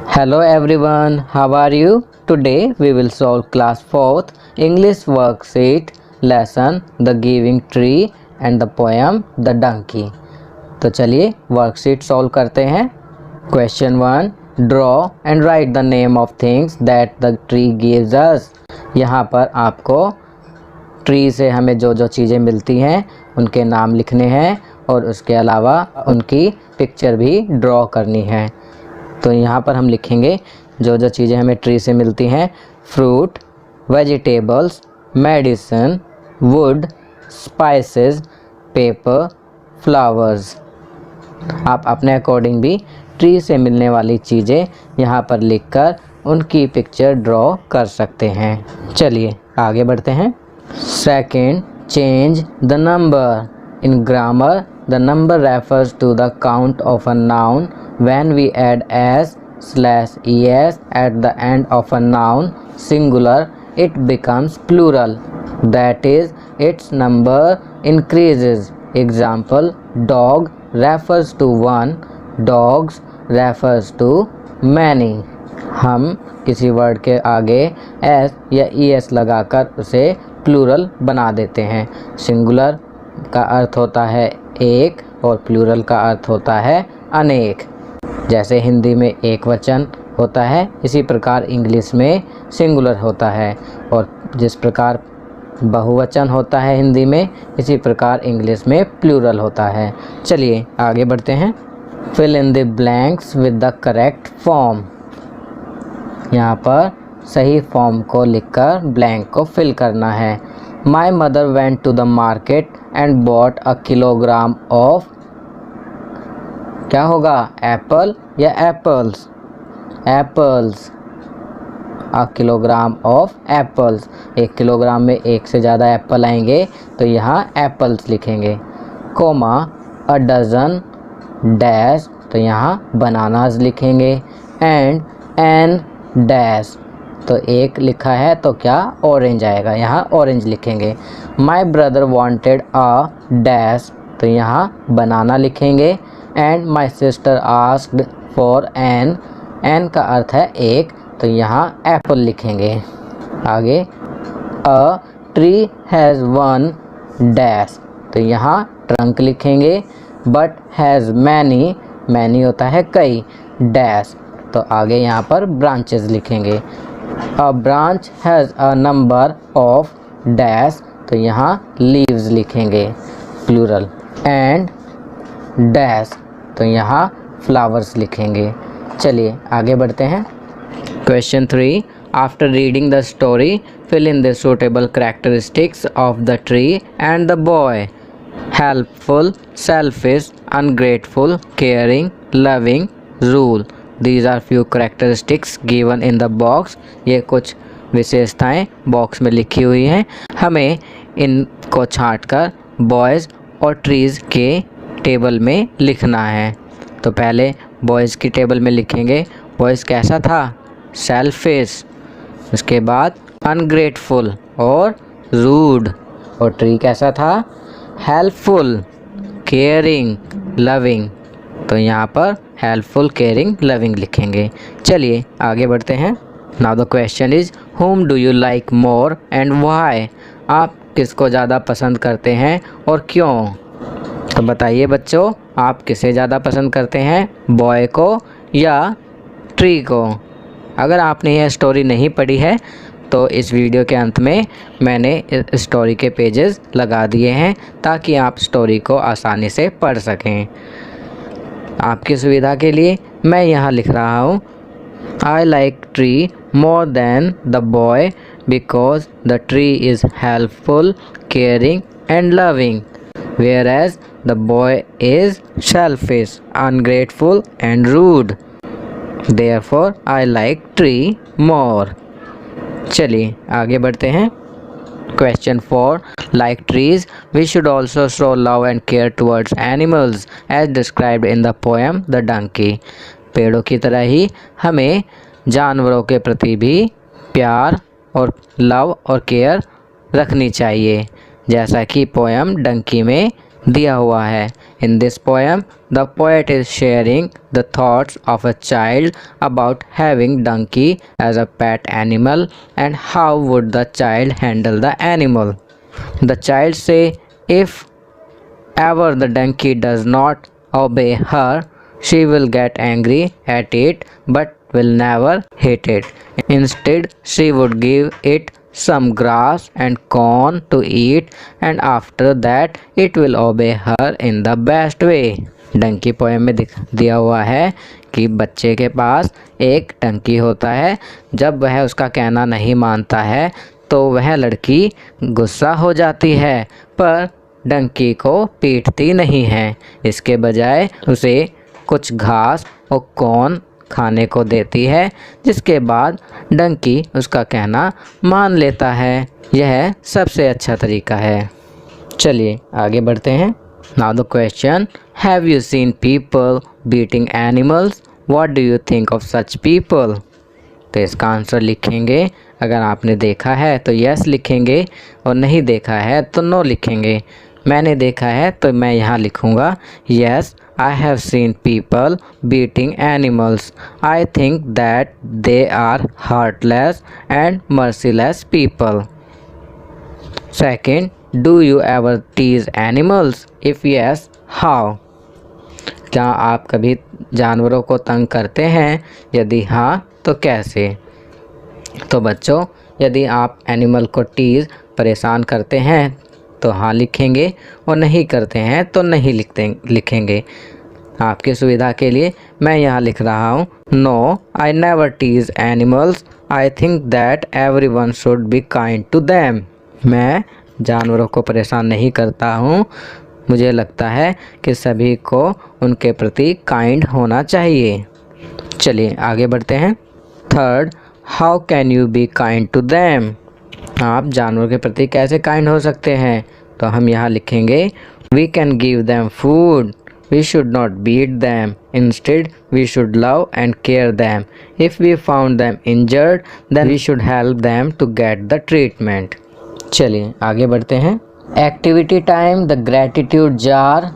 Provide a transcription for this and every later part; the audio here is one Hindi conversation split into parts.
Hello everyone, how are you? Today we will solve class 4th English worksheet lesson The Giving Tree and the poem The Donkey। तो चलिए वर्कशीट सॉल्व करते हैं। Question 1, draw and right the name of things that the tree gives us. यहाँ पर आपको ट्री से हमें जो जो चीज़ें मिलती हैं उनके नाम लिखने हैं और उसके अलावा उनकी पिक्चर भी ड्रॉ करनी है। तो यहाँ पर हम लिखेंगे जो जो चीज़ें हमें ट्री से मिलती हैं: fruit, vegetables, medicine, would, spices, paper, flowers. आप अपने अकॉर्डिंग भी ट्री से मिलने वाली चीज़ें यहाँ पर लिखकर उनकी पिक्चर ड्रॉ कर सकते हैं। चलिए आगे बढ़ते हैं। Second, change the number. In grammar the number refers to the count of a noun when we add s/es at the end of a noun singular it becomes plural, that is its number increases. Example, dog refers to one, dogs refers to many। हम किसी वर्ड के आगे s या es लगाकर उसे प्लूरल बना देते हैं। सिंगुलर का अर्थ होता है एक और प्लूरल का अर्थ होता है अनेक। जैसे हिंदी में एक वचन होता है, इसी प्रकार इंग्लिश में सिंगुलर होता है, और जिस प्रकार बहुवचन होता है हिंदी में, इसी प्रकार इंग्लिश में प्लूरल होता है। चलिए आगे बढ़ते हैं। Fill in the blanks with the correct form. यहाँ पर सही फॉर्म को लिखकर ब्लैंक को फिल करना है। My mother went to the market and bought a kilogram of, क्या होगा, एप्पल या apples? Apples. A kilogram of apples. 1 kilogram में एक से ज़्यादा एप्पल आएंगे तो यहाँ एप्पल्स लिखेंगे। कोमा, अ डजन डैश, तो यहाँ बनानास लिखेंगे। एंड एन डैश, तो एक लिखा है तो क्या ऑरेंज आएगा, यहाँ ऑरेंज लिखेंगे। My brother wanted a dash, तो यहाँ बनाना लिखेंगे। And my sister asked for an, an का अर्थ है एक, तो यहाँ एप्पल लिखेंगे। आगे, a tree has one dash, तो यहाँ ट्रंक लिखेंगे। बट हैज़ मैनी, मैनी होता है कई, डैश, तो आगे यहाँ पर ब्रांचेस लिखेंगे। A branch has a number of dash, तो यहाँ लीव्स लिखेंगे प्लूरल। एंड डैश, तो यहाँ फ्लावर्स लिखेंगे। चलिए आगे बढ़ते हैं। Question 3, after reading the story fill in the suitable characteristics of the tree and the boy. Helpful, selfish, ungrateful, caring, loving, rule. These are few characteristics given in the box. ये कुछ विशेषताएं बॉक्स में लिखी हुई हैं, हमें इनको छांटकर बॉयज़ और ट्रीज़ के टेबल में लिखना है। तो पहले बॉयज़ की टेबल में लिखेंगे, बॉयज़ कैसा था, सेल्फिश, उसके बाद अनग्रेटफुल और रूड, और ट्री कैसा था, हेल्पफुल, केयरिंग, लविंग, तो यहाँ पर हेल्पफुल, केयरिंग, लविंग लिखेंगे। चलिए आगे बढ़ते हैं। Now the question is, whom do you like more and why? आप किसको ज़्यादा पसंद करते हैं और क्यों? तो बताइए बच्चों, आप किसे ज़्यादा पसंद करते हैं, बॉय को या ट्री को? अगर आपने यह स्टोरी नहीं पढ़ी है तो इस वीडियो के अंत में मैंने स्टोरी के पेजेस लगा दिए हैं ताकि आप स्टोरी को आसानी से पढ़ सकें। आपकी सुविधा के लिए मैं यहाँ लिख रहा हूँ, I like tree more than the boy because the tree is helpful, caring and loving, whereas the boy is selfish, ungrateful and rude. Therefore I like tree more. चलिए आगे बढ़ते हैं। Question 4, like trees we should also show love and care towards animals as described in the poem The Donkey। पेड़ों की तरह ही हमें जानवरों के प्रति भी प्यार और लव और केयर रखनी चाहिए, जैसा कि पोएम डंकी में दिया हुआ है। In this poem, the poet is sharing the thoughts of a child about having donkey as a pet animal and how would the child handle the animal. The child say if ever the donkey does not obey her, she will get angry at it but will never hit it. Instead, she would give it some grass and corn to eat and after that it will obey her in the best way. Donkey poem में दिया हुआ है कि बच्चे के पास एक डंकी होता है। जब वह उसका कहना नहीं मानता है तो वह लड़की गुस्सा हो जाती है पर डंकी को पीटती नहीं है। इसके बजाय उसे कुछ घास और कॉर्न खाने को देती है जिसके बाद डंकी उसका कहना मान लेता है। यह सबसे अच्छा तरीका है। चलिए आगे बढ़ते हैं। Now the question, have you seen people beating animals? What do you think of such people? तो इसका आंसर लिखेंगे। अगर आपने देखा है तो यस लिखेंगे और नहीं देखा है तो नो लिखेंगे। मैंने देखा है तो मैं यहाँ लिखूँगा yes I have seen people beating animals. I think that they are heartless and merciless people. Second, do you ever tease animals? If yes how? क्या आप कभी जानवरों को तंग करते हैं? यदि हाँ तो कैसे? तो बच्चों, यदि आप एनिमल को टीज परेशान करते हैं तो हाँ लिखेंगे और नहीं करते हैं तो नहीं लिखेंगे। आपकी सुविधा के लिए मैं यहाँ लिख रहा हूँ no I never tease animals. I think that everyone should be kind to them. मैं जानवरों को परेशान नहीं करता हूँ। मुझे लगता है कि सभी को उनके प्रति काइंड होना चाहिए। चलिए आगे बढ़ते हैं। Third, how can you be kind to them? आप जानवर के प्रति कैसे काइंड हो सकते हैं? तो हम यहाँ लिखेंगे we can give them food. We should not beat them. Instead we should love and care them. If we found them injured then we should help them to get the treatment. चलिए आगे बढ़ते हैं। Activity time, the gratitude jar.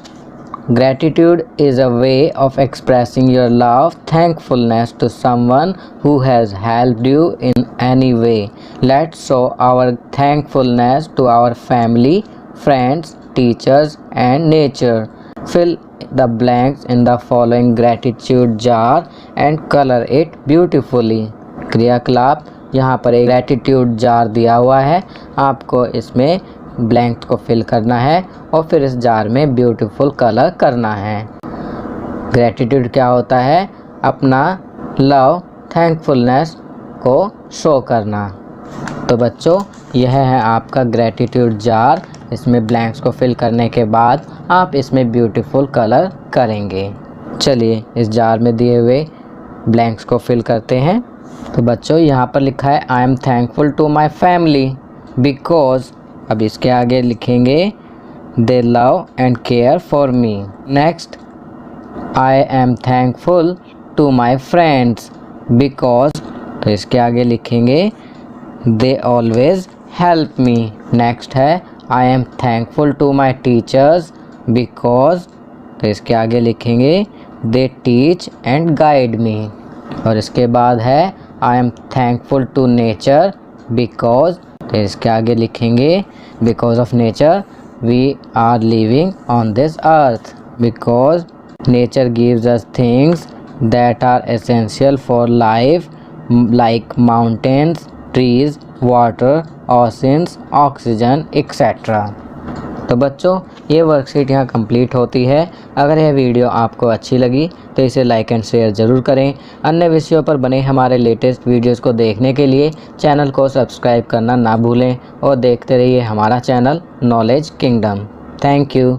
Gratitude is a way of expressing your love, thankfulness to someone who has helped you in any way. Let's show our thankfulness to our family, friends, teachers, and nature. Fill the blanks in the following gratitude jar and color it beautifully. क्रियाकलाप, यहाँ पर एक ग्रैटिट्यूड जार दिया हुआ है। आपको इसमें ब्लैंक्स को फिल करना है और फिर इस जार में ब्यूटीफुल कलर करना है। ग्रैटिट्यूड क्या होता है? अपना लव, थैंकफुलनेस को शो करना। तो बच्चों, यह है आपका ग्रैटिट्यूड जार। इसमें ब्लैंक्स को फिल करने के बाद आप इसमें ब्यूटीफुल कलर करेंगे। चलिए इस जार में दिए हुए ब्लैंक्स को फिल करते हैं। तो बच्चों, यहाँ पर लिखा है I am thankful to my family because. अब इसके आगे लिखेंगे they love and care for me. Next, I am thankful to my friends because. तो इसके आगे लिखेंगे they always help me. Next है I am thankful to my teachers because. तो इसके आगे लिखेंगे they teach and guide me. और इसके बाद है I am thankful to nature because. तो इसके आगे लिखेंगे because of nature we are living on this earth. Because nature gives us things that are essential for life like mountains, trees, water, oceans, oxygen etcetera. तो बच्चों, ये वर्कशीट यहाँ कंप्लीट होती है। अगर यह वीडियो आपको अच्छी लगी तो इसे लाइक एंड शेयर ज़रूर करें। अन्य विषयों पर बने हमारे लेटेस्ट वीडियोस को देखने के लिए चैनल को सब्सक्राइब करना ना भूलें और देखते रहिए हमारा channel knowledge kingdom. Thank you.